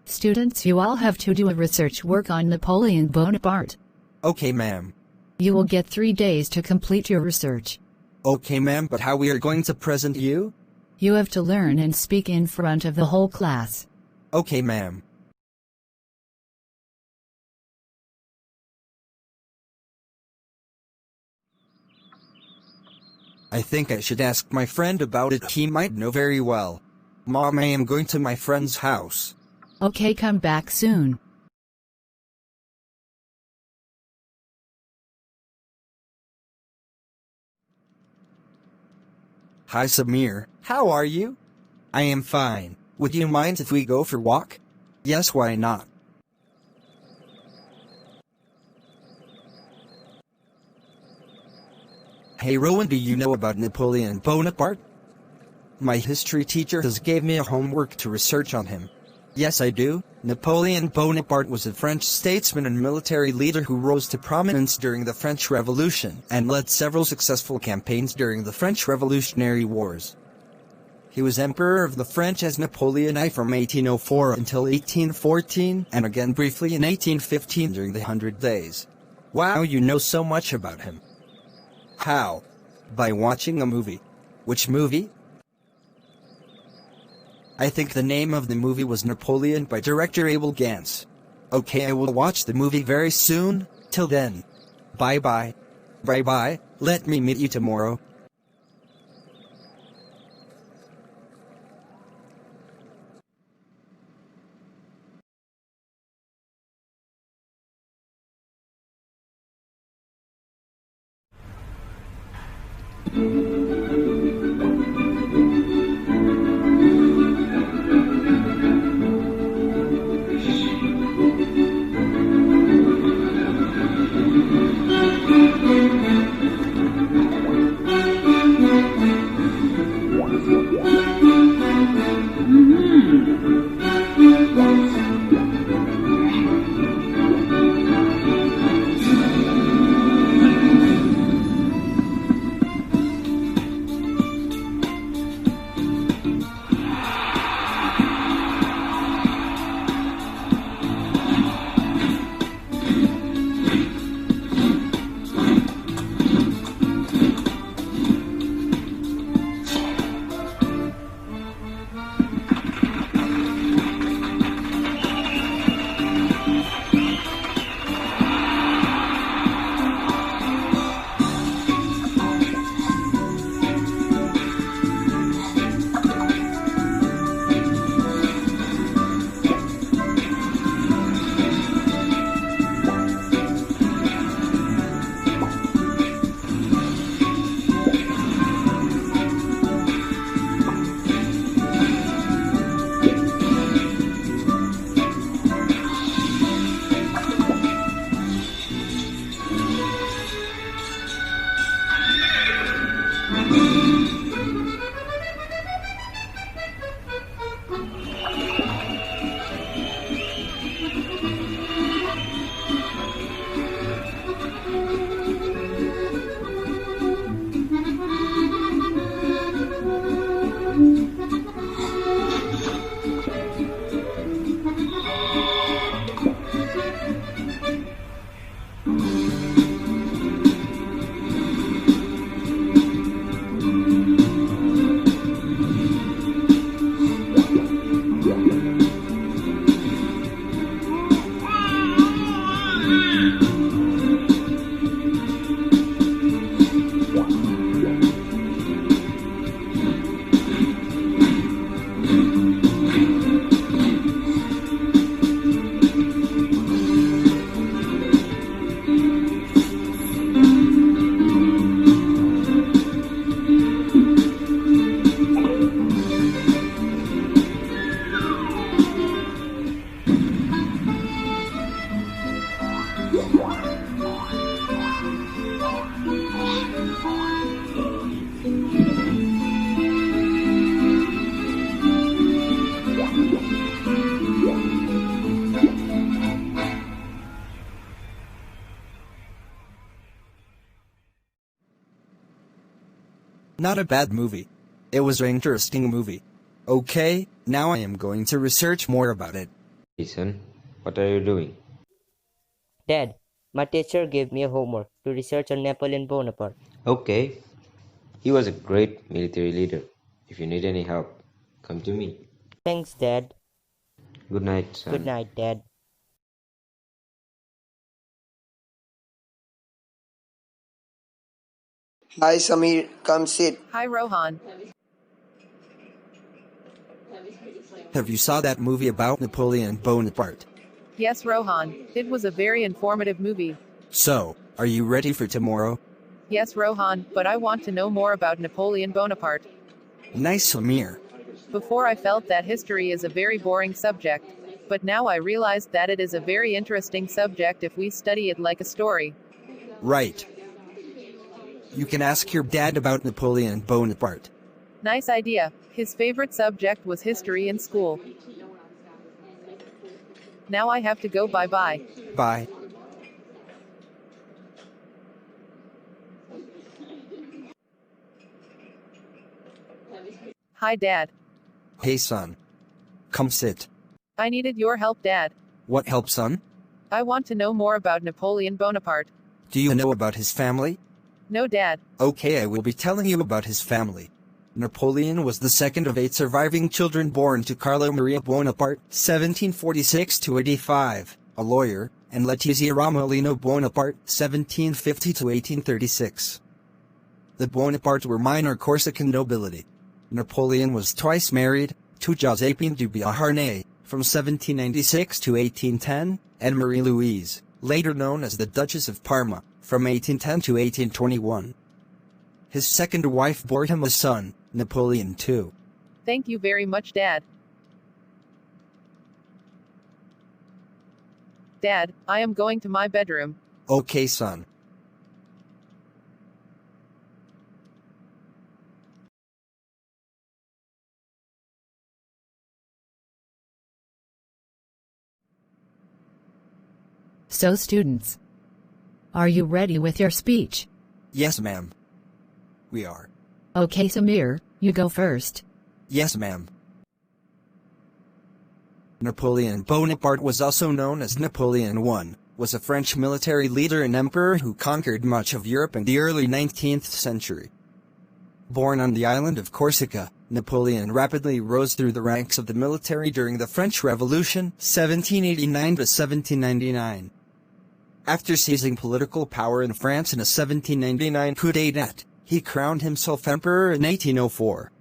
Students, you all have to do a research work on Napoleon Bonaparte. Okay, ma'am. You will get 3 days to complete your research. Okay, ma'am, but how we are going to present you? You have to learn and speak in front of the whole class. Okay, ma'am. I think I should ask my friend about it. He might know very well. Mom, I am going to my friend's house. Okay, come back soon. Hi, Samir. How are you? I am fine. Would you mind if we go for a walk? Yes, why not? Hey, Rowan, do you know about Napoleon Bonaparte? My history teacher has gave me a homework to research on him. Yes, I do. Napoleon Bonaparte was a French statesman and military leader who rose to prominence during the French Revolution and led several successful campaigns during the French Revolutionary Wars. He was Emperor of the French as Napoleon I from 1804 until 1814, and again briefly in 1815 during the 100 Days. Wow, you know so much about him. How? By watching a movie. Which movie? I think the name of the movie was Napoleon by director Abel Gance. Okay, I will watch the movie very soon. Till then. Bye-bye. Bye-bye. Let me meet you tomorrow. Not a bad movie. It was an interesting movie. Okay, now I am going to research more about it. Hey son, what are you doing? Dad, my teacher gave me a homework to research on Napoleon Bonaparte. Okay, he was a great military leader. If you need any help, come to me. Thanks, Dad. Good night, Good son. night, Dad. Hi Samir, come sit. Hi Rohan. Have you saw that movie about Napoleon Bonaparte? Yes, Rohan. It was a very informative movie. So, are you ready for tomorrow? Yes, Rohan, but I want to know more about Napoleon Bonaparte. Nice, Amir. Before I felt that history is a very boring subject. But now I realized that it is a very interesting subject if we study it like a story. Right. You can ask your dad about Napoleon Bonaparte. Nice idea. His favorite subject was history in school. Now I have to go, bye bye. Bye. Hi Dad. Hey son. Come sit. I needed your help, Dad. What help, son? I want to know more about Napoleon Bonaparte. Do you know about his family? No, Dad. Okay, I will be telling you about his family. Napoleon was the second of 8 surviving children born to Carlo Maria Bonaparte, 1746 to 85, a lawyer, and Letizia Romolino Bonaparte, 1750 to 1836. The Bonapartes were minor Corsican nobility. Napoleon was twice married, to Josephine de Beauharnais, from 1796 to 1810, and Marie-Louise, later known as the Duchess of Parma, from 1810 to 1821. His second wife bore him a son, Napoleon II. Thank you very much, Dad. Dad, I am going to my bedroom. Okay, son. So students, are you ready with your speech? Yes, ma'am. We are. Okay, Samir, you go first. Yes, ma'am. Napoleon Bonaparte was also known as Napoleon I, was a French military leader and emperor who conquered much of Europe in the early 19th century. Born on the island of Corsica, Napoleon rapidly rose through the ranks of the military during the French Revolution, 1789 to 1799. After seizing political power in France in a 1799 coup d'état, he crowned himself emperor in 1804.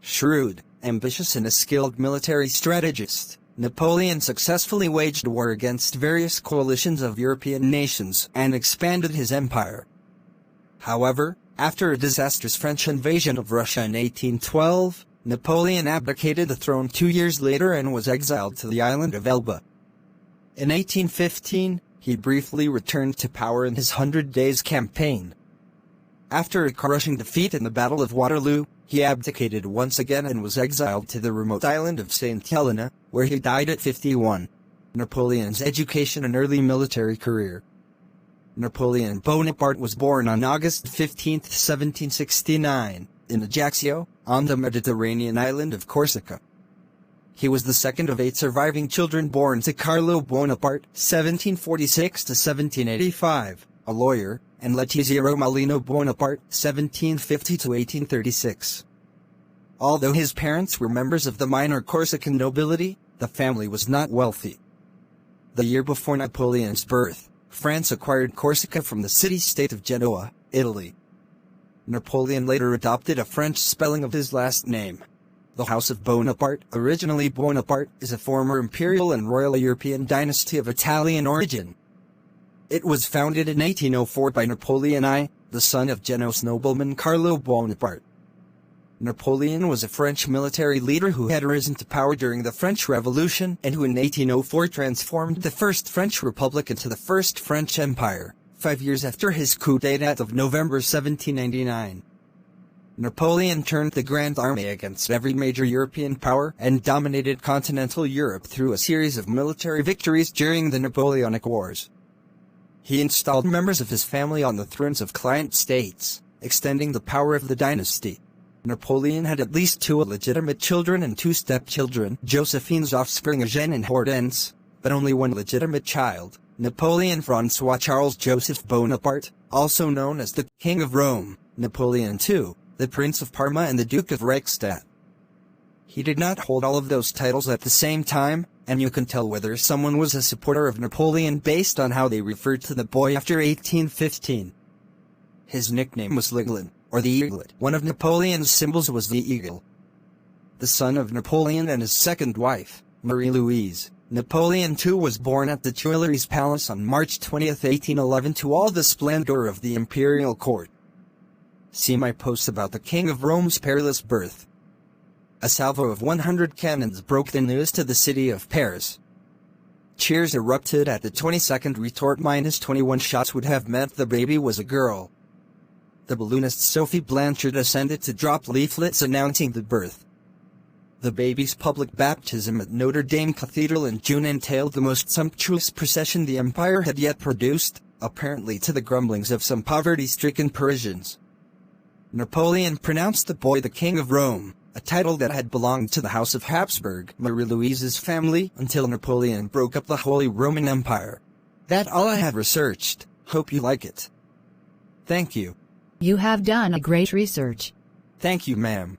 Shrewd, ambitious and a skilled military strategist, Napoleon successfully waged war against various coalitions of European nations and expanded his empire. However, after a disastrous French invasion of Russia in 1812, Napoleon abdicated the throne 2 years later and was exiled to the island of Elba. In 1815, he briefly returned to power in his 100 Days campaign. After a crushing defeat in the Battle of Waterloo, he abdicated once again and was exiled to the remote island of St. Helena, where he died at 51. Napoleon's education and early military career. Napoleon Bonaparte was born on August 15, 1769, in Ajaccio, on the Mediterranean island of Corsica. He was the second of 8 surviving children born to Carlo Bonaparte, 1746 to 1785, a lawyer, and Letizia Romolino Bonaparte, 1750 to 1836. Although his parents were members of the minor Corsican nobility, the family was not wealthy. The year before Napoleon's birth, France acquired Corsica from the city-state of Genoa, Italy. Napoleon later adopted a French spelling of his last name. The House of Bonaparte, originally Bonaparte, is a former imperial and royal European dynasty of Italian origin. It was founded in 1804 by Napoleon I, the son of Genoese nobleman Carlo Bonaparte. Napoleon was a French military leader who had risen to power during the French Revolution and who in 1804 transformed the First French Republic into the First French Empire, 5 years after his coup d'état of November 1799. Napoleon turned the Grand Army against every major European power and dominated continental Europe through a series of military victories during the Napoleonic Wars. He installed members of his family on the thrones of client states, extending the power of the dynasty. Napoleon had at least 2 illegitimate children and 2 stepchildren, Josephine's offspring Eugène and Hortense, but only 1 legitimate child, Napoleon Francois Charles Joseph Bonaparte, also known as the King of Rome, Napoleon II, the Prince of Parma and the Duke of Reichstadt. He did not hold all of those titles at the same time, and you can tell whether someone was a supporter of Napoleon based on how they referred to the boy after 1815. His nickname was L'Aiglon, or the Eaglet. One of Napoleon's symbols was the eagle. The son of Napoleon and his second wife, Marie-Louise, Napoleon II was born at the Tuileries Palace on March 20, 1811 to all the splendor of the imperial court. See my post about the King of Rome's perilous birth. A salvo of 100 cannons broke the news to the city of Paris. Cheers erupted at the 22nd retort. -21 shots would have meant the baby was a girl. The balloonist Sophie Blanchard ascended to drop leaflets announcing the birth. The baby's public baptism at Notre Dame Cathedral in June entailed the most sumptuous procession the empire had yet produced, apparently to the grumblings of some poverty-stricken Parisians. Napoleon pronounced the boy the King of Rome, a title that had belonged to the House of Habsburg, Marie-Louise's family, until Napoleon broke up the Holy Roman Empire. That's all I have researched. Hope you like it. Thank you. You have done a great research. Thank you, ma'am.